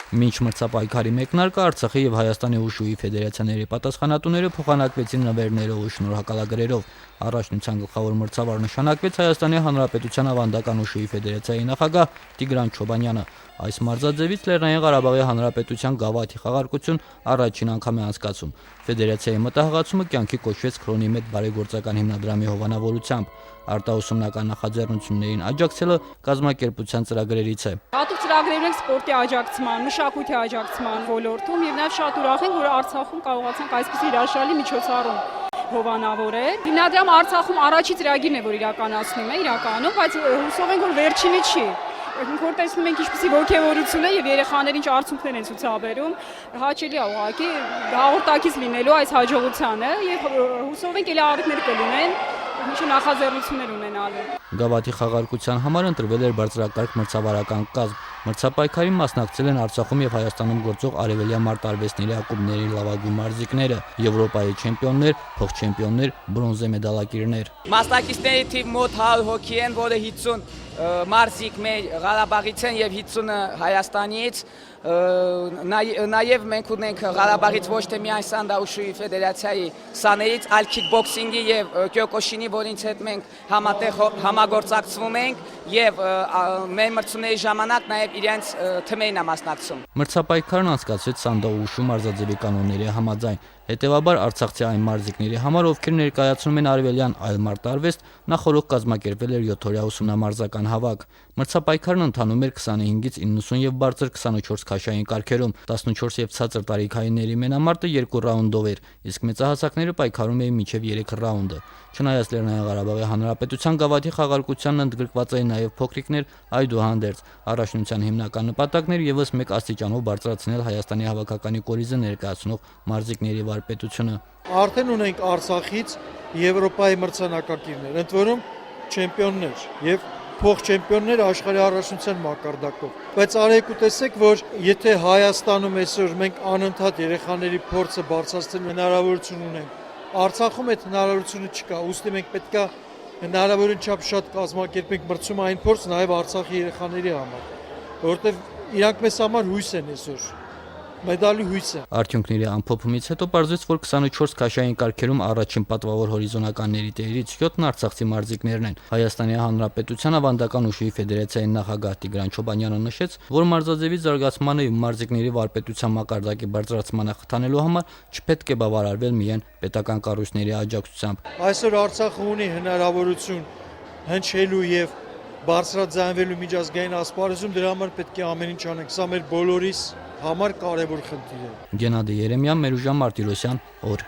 Մինչ մրցապայքարի մեկնարկը Արցախի եւ Հայաստանի ուշուի ֆեդերացիաների պատասխանատուները փոխանակվեցին նվերներով ու շնորհակալագրերով։ Առաջնության գլխավոր մրցավար նշանակվեց Հայաստանի Հանրապետության ավանդական ուշուի ֆեդերացիայի նախագահ Տիգրան Չոբանյանը։ Այս մարզաձևից Լեռնային Ղարաբաղի Հանրապետության գավաթի խաղարկություն առաջին անգամ է անցկացում։ Ֆեդերացիայի մտահղացումը կյանքի կոչվեց Քրոնի մեծ բարեգործական հիմնադրամի հովանավորությամբ։ Արտահոսումնական նախաձեռնություններին աջակցելը կազմակերպության ծրագրերից է։ Հատուկ ծրագրեր ունենք սպորտի աջակցման, մշակույթի աջակցման ոլորտում եւ նաեւ շատ ուրախ ենք, որ Արցախում կարողացանք այսպիսի հրաշալի միջոցառում հովանավորել։ Հիմնադրամը Արցախում առաջի ծրագիրն է, որ իրականացնում է իրականում, բայց հուսով ենք, որ վերջինը չի։ Որ տեսնում ենք ինչպիսի ոգևորություն է եւ երեխաներին ինչ արդյունքներ են ցուցաբերում, հաճելի է ուղղակի հաղորդակից լինելու այս հաջողությանը եւ հուսով ենք ելի առիթներ կլինեն, ինչ նախաձեռնություններ ունենալու։ Գավաթի խաղարկության համար ընտրվել էր բարձրակարգ մրցավարական կազմ։ Մրցապայքարին մասնակցել են Արցախում եւ Հայաստանում գործող արևելյան մարտարվեստների ակումբների լավագույն մարզիկները, Եվրոպայի չեմպիոններ, փոխչեմպիոններ, բրոնզե մեդալակիրներ։ Մասնակիցների թիվ մոտ 100 հոգի են, որը 50 մարզիկ մեր Ղարաբաղից են եւ 50-ը Հայաստանից։ Նաեւ մենք ունենք Ղարաբաղից ոչ թե միայն Սանդաուշուի ֆեդերացիայի սաներից, այլ քիքբոքսինգի եւ կյոկոշինի, որից հետ մենք համատեղ համագործակցվում ենք եւ մեր մրցումների ժամանակ նաեւ իրենց թմերն է մասնակցում։ Մրցապայքարն անցկացվեց Սանդաուշու մարզաձևի կանոնների համաձայն։ Հետևաբար Արցախցի այն մարզիկների համար, ովքեր ներկայացնում են արևելյան այլ մարտարվեստ, նախորդ կազմակերպվել էր 7-օրյա ուսումնամարզական հավաք։ Մրցապայքարն ընթանում էր 25-ից 90 եւ բարձր 24 քաշային կարգերում, 14 եւ ցածր տարիքայինների մենամարտը 2 ռաունդով էր, իսկ մեծահասակները պայքարում էին մինչեւ 3 ռաունդը։ Չնայած Լեռնային Ղարաբաղի Հանրապետության գավաթի խաղարկությանն ընդգրկված էին նաեւ փոքրիկներ, այդուհանդերձ առաջնության հիմնական նպատակն էր եւս մեկ աստիճանով բարձրացնել Հայաստանի հավաքականի կորիզը ներկայացնող մարզիկների վարպետությունը։ Արդեն ունենք Արցախից Եվրոպայի մրցանակակիրներ, ընդ որում չեմպիոններ եւ փոխչեմպիոններ աշխարհի առաջնության մակարդակով։ Բայց արեք ու տեսեք, որ եթե Հայաստանում այսօր մենք անընդհատ երեխաների փորձը բարձրացնելու հնարավորություն ունենք, Արցախում այդ հնարավորությունը չկա, ուստի մենք պետքա հնարավորին չափ շատ կազմակերպենք մրցումային փորձ նաեւ Արցախի երեխաների համար, որովհետեւ իրանք մեզ համար հույս են այսօր։ Մեդալի հույսը։ Արդյունքների ամփոփումից հետո պարզվեց, որ 24 քաշային կարգերում առաջին պատվավոր հորիզոնականների տերերից 7-ն արցախցի մարզիկներն են։ Հայաստանի Հանրապետության ավանդական ուշուի ֆեդերացիայի նախագահ Տիգրան Չոբանյանը նշեց, որ մարզաձևի զարգացմանը եւ մարզիկների վարպետության մակարդակի բարձրացմանը խթանելու համար չպետք է բավարարվել միայն պետական կառույցների աջակցությամբ։ Այսօր Արցախը ունի հնարավորություն հնչելու եւ բարձրաձայնվելու միջազգային ասպարեզում, դրա համար պետք է ամեն ինչ անենք։ Սա մեր բոլորիս համար կարևոր խնդիր է։ Գենադի Երեմյան, Մերուժան Մարտիրոսյան, օր։